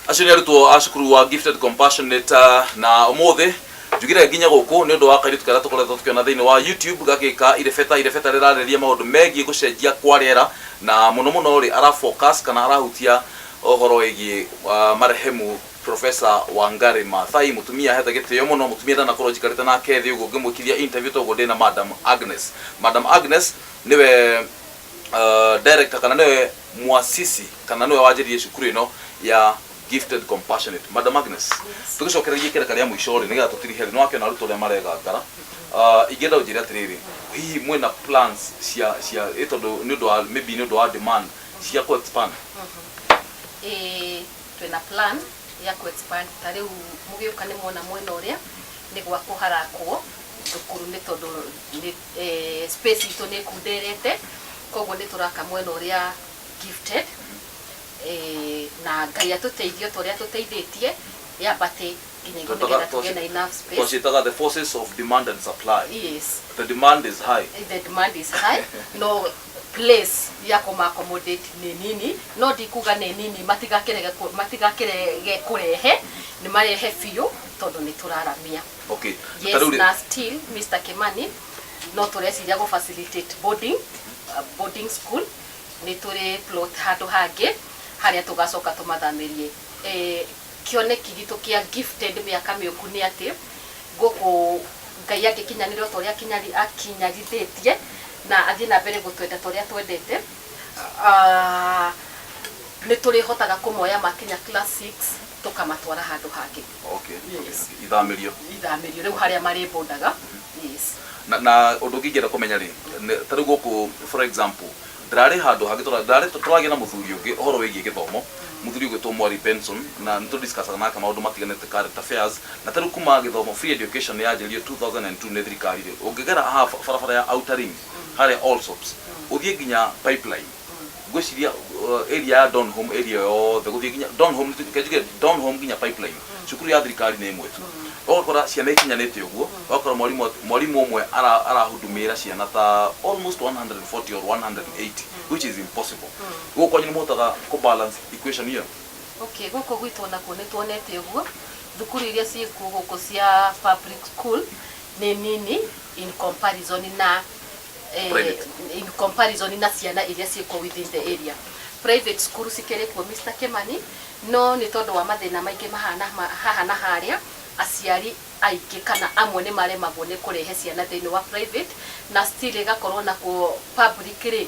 acio nĩ arutwo a cukuru wa Gifted Compassionate na ũmũthĩ njugire nginya gũkũ nĩ ũndũ wa kairitu karĩa tũkoretwo tũkĩona thĩinĩ wa YouTube gagĩka irebeta rĩrarĩria maũndũ megiĩ gũcenjia kwa rĩera na mũno mũno rĩ ara focus kana arahutia ũhoro wĩgiĩ marehemu Professor Wangari Maathai mutumia heta gĩtĩo mũno mutumia ndanakorwo njikarĩte nake thĩ ũguo ngĩmwĩkithia interview toguo ndĩ na Madam Agnes niwe director kana niwe muasisi kana niwe wanjĩrĩirie cukuru ĩno ya Gifted Compassionate. Madam Agnes, tugicokereria kĩreka rĩa mũico rĩ nĩgetha tũtirihĩre nĩ wakĩona arutwo arĩa maregangara ingĩenda ũnjĩre atĩrĩrĩ hihi mwĩna plans cia tondũ nĩ ũndũ wa maybe nĩ ũndũ wa demand cia ku expand twĩna plan ya ku expand ta rĩu mũgĩũka nĩ mwona mwena ũrĩa nĩ gwakwo harakwo thukuru nĩ tondũ space itũ nĩ kunderete koguo nĩ tũraka mwena ũrĩa gifted na Ngai atũteithio tũrĩa tũteithĩtie yambate nginya tũgena enough space. Because it's the forces of demand and supply. Yes. The demand is high. The demand is high. No place ya accommodate nĩ nini no ndikuga nĩ nini matigakĩrege kũrehe nĩ marehe biũ tondũ nĩ tũraramia. Okay. Yes, na still Mr. Kimani no tũreciria gũ facilitate boarding school nĩ tũrĩ plot handũ hangĩ haria tugacoka tumathamirie kioneki gitu kia gifted miaka mĩũku nĩ atĩ gũkũ Ngai angĩkinyanĩria ũrĩa akinyarithĩtie na athiĩ na mbere gũtwenda ũrĩa twendete nĩ tũrĩhotaga kũmoya makinya class 6 tukamatwara handũ hangĩ. Okay. Yes. Ithamĩrio rĩu harĩa marĩbondaga. Yes. Na ũndũ ũngĩenda kũmenya rĩ ta rĩu gũkũ for example ndarĩ handũ hangĩ tũragĩa na mũthuri ũngĩ ũhoro wĩgiĩ gĩthomo mũthuri ũgĩtwo Mwari Benson na nĩ tũdiscussaga nake maũndũ matiganĩte current affairs na ta rĩu kuma gĩthomo free education yanjĩrĩirio 2002 nĩ thirikari rĩ ũngĩgera haha barabara ya Outer Ring harĩa Allsops ũthiĩ nginya pipeline ngwĩciria area ya Donholm area yothe gũthiĩ nginya Donholm nginya pipeline cukuru ya thirikari nĩ ĩmwe tu okora ciana ikinyanĩte ũguo okora mwarimũ ũmwe arahudumĩra ciana ta almost 140 or 180 which is impossible gũkũ nĩ mũhotaga ku balance equation hiyo. Okay, gũkũ gwitũ nakuo nĩ tuonete ũguo thukuru iria ciĩkuo gũkũ cia public school nĩ nini in comparison na ciana iria ciĩkuo within the area. Private school cikĩrĩ kuo Mr. Kimani no nĩ tondũ wa mathĩna maingĩ mahana haha na harĩa aciari aingĩ kana amwe nĩ maremagwo nĩ kũrehe ciana thĩinĩ wa private na still ĩgakorwo na ku public rĩ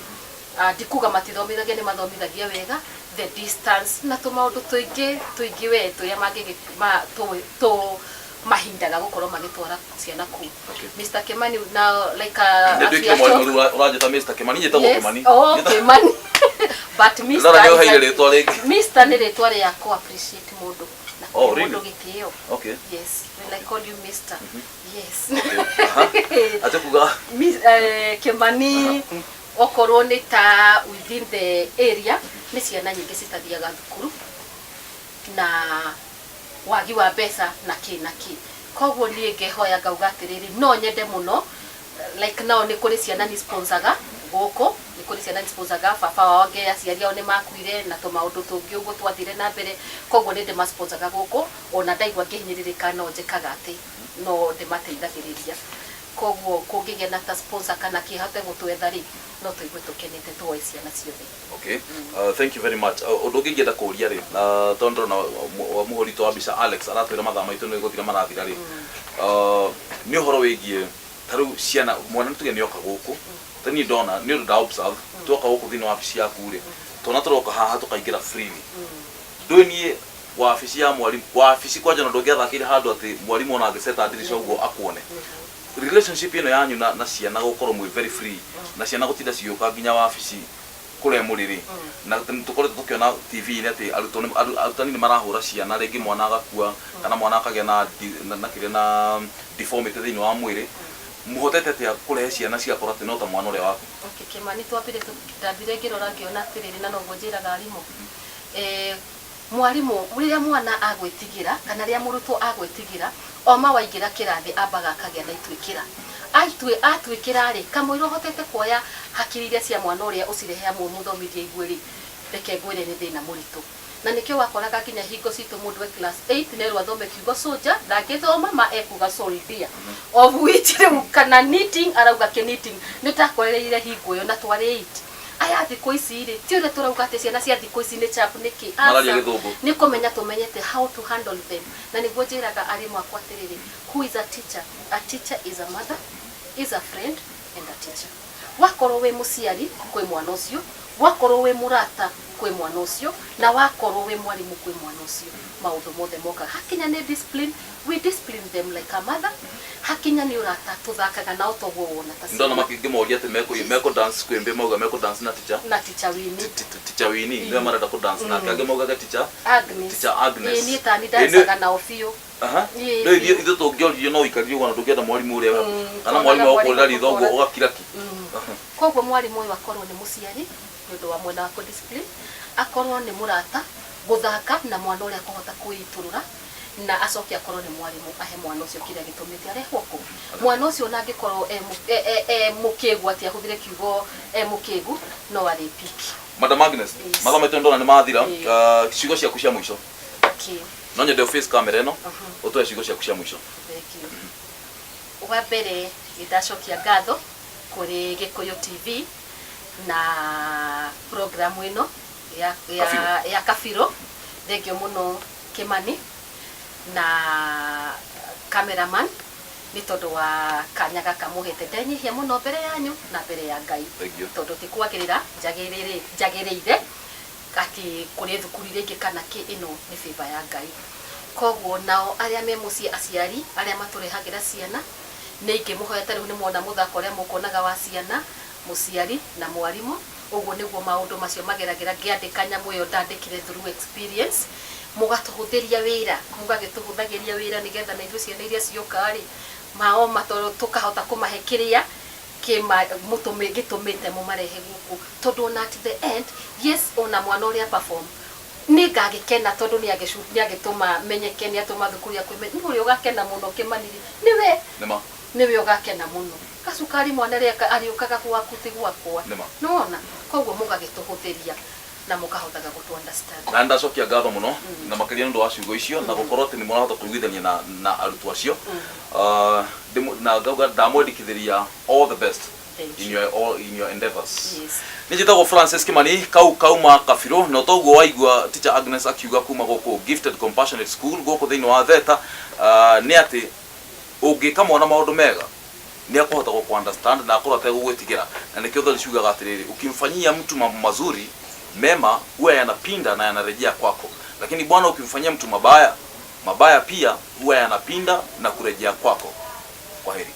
ndikuga matithomithagia nĩ mathomithagia wega the distance na tũmaũndũ tũingĩ we tũrĩa mahindaga gũkorwo magĩtwara ciana kũu. Mr. Kimani na like urajeta Mr. Kimani njĩtagwo Kimani. Oh, Kimani. But Mr. nĩ rĩtwa rĩa ku appreciate mũndũ. Oh, really? Okay. Yes, when I call you Mr. Yes. Atakuga Kimani okorwo nĩ ta within the area nĩ ciana nyingĩ citathiaga thukuru na wagi wa mbeca na kĩ koguo niĩ ngehoya ngauga atĩrĩrĩ no nyende mũno like now nĩ kũrĩ ciana nĩ sponsaga gũkũ nĩ kũrĩ ciana nĩ sponsaga baba wao aciari ao nĩ makuire na tũmaũndũ tũngĩ ũguo twathire na mbere koguo nĩ ndĩmasponsaga gũkũ ona ndaigua ngĩhinyĩrĩrĩka no njĩkaga atĩ no ndĩmateithagĩrĩria koguo kũngĩgĩa na ta sponsor kana kĩhote gũtwetha rĩ no tũigue tũkenete tuoe ciana ciothe. Okay. Thank you very much. Ũndũ ũngĩ ingĩenda kũũria rĩ tondũ na mũhũri wa mbica Alex aratwĩra mathaa maitũ nĩ gũthira marathira rĩ nĩ ũhoro wĩgiĩ ta rĩu ciana mwana tuge nĩ oka gũkũ tani ndona nĩ ũndũ da observe tuoka gũkũ thĩinĩ wa wabici yaku rĩ tona tũroka haha tũkaingĩra freely ndũnie wabici ya mwarimu wabici kwanja na ndũngĩatha kĩrĩ handũ atĩ mwarimu ona angĩceta ndirisha ũguo akuone relationship ĩno yanyu na ciana gũkorwo mwĩ very free na ciana gũtinda ciũka nginya wabici kũrĩa mũrĩrĩ na tũkoretwo tũkĩona TV-inĩ atĩ arutani nĩ marahũra ciana rĩngĩ mwana agakua kana mwana akagĩa na deformity thĩinĩ wa mwĩrĩ muhotete atĩa kũrehe ciana cigakorwo atĩ no ta mwana ũrĩa waku. Okay, Kimani twambire ndambire ngĩrora ngĩona atĩrĩrĩ na noguo njĩraga arimũ mwarimũ rĩrĩa mwana agwĩtigĩra kana rĩrĩa mũrutwo agwĩtigĩra oma waingĩra kĩrathi ambaga akagĩa na itwĩkĩra atwĩkĩra rĩ kamũira ũhotete kuoya hakiri iria cia mwana ũrĩa ũcirehe amwe mũthomithie igwĩrĩ reke ngwĩre nĩ thĩna mũritũ na nikio wakoraga kinya hingo citu mundu class 8 nerwa thome kiugo soldier ndangithoma ma ekuga soldier of which kana knitting arauga knitting nitakorereire hingo yo na twari 8 aya thiko ici ri ti ure turauga ati ciana cia thiko ici ni chap niki ni kumenya tumenyete how to handle them na niguo njiraga arimu akwa atiriri who is a teacher is a mother is a friend and a teacher wakorwo we muciari kwi mwana ucio wakorwo we murata kwi mwana ucio na wakorwo we mwarimu kwi mwana ucio maundu mothe moka hakinya ni discipline we discipline them like a mother hakinya ni urata tuthakaga nao toguo wona ta ndona makingimoria ati meko dance kwembe mauga meko dance na teacher wini ndio marada ku dance na kage mauga teacher Agnes ni tani dansaga nao fio ndio ithu tungiorio no ikario wana tukienda mwarimu uria kana mwarimu wako ndari thogo ugakiraki koguo mwarimu uyu akorwo ni muciari ndio wa mwena wa discipline akorwo ni murata guthaka na mwana uria kuhota kuiturura na acoki akorwo ni mwarimu ahe mwana ucio kire gitumite arehwo ku mwana ucio nangikorwo mukegu ati ahuthire kiugo mukegu no ari piki Madam Agnes mathamo itu ndona ni mathira ciugo ciaku cia mwisho no nyende face camera eno utwe ciugo ciaku cia mwisho wa mbere ndacokia ngatho kuri Gikuyu TV na programu ino ya Kafiro thengio muno Kimani na cameraman ni tondu wa kanyaga kamuhete ndenyihia muno mbere yanyu na mbere ya Ngai tondu tikwagirira njagirire ati kuri thukuru ringi kana ki ino ni favor ya Ngai koguo nao aria me mucie aciari aria maturehagira ciana ni ingimuhoeta riu ni mwona muthako ria mukonaga wa ciana muciari na mwarimu uguo niguo maundu macio mageragira ngiandika nyamu yo ndandikire through experience mugatuhuthiria wira mugagituhuthagiria wira nigetha na ithu ciana iria ciokari mao matoro tukahota kumahekiria kima mutume gitumite mu marehe guku tondu na at the end yes ona mwana uria perform ni ngagikena tondu ni agituma menyeke ni atuma thukuru ya kwime ni uri ugakena muno Kimaniri niwe ugakena muno kasukari mwana ria ariukaga gwaku gwakwa nona koguo mugagituhuthiria na mukahotaga gutu understand na ndacokia ngatho muno na makiria ndu wa ciugo icio na gukorwo ati ni murahota kuiguithania na arutwo acio na ngauga ndamwendikithiria all the best in your endeavors nijitagwo Francis Kimani kauma Kafiro no toguo waigua teacher Agnes akiuga kuma guku Gifted Compassionate School guku thiini wa Theta ni ati ungika mwana maundu mega ni akuhota ku understand na akorwo gugwitigira na nikio thali ciugaga atiriri ukimfanyia mtu mambo mazuri mema huwa yanapinda na yanarejea kwako, lakini bwana ukimfanyia mtu mabaya pia huwa yanapinda na kurejea kwako. Kwaheri.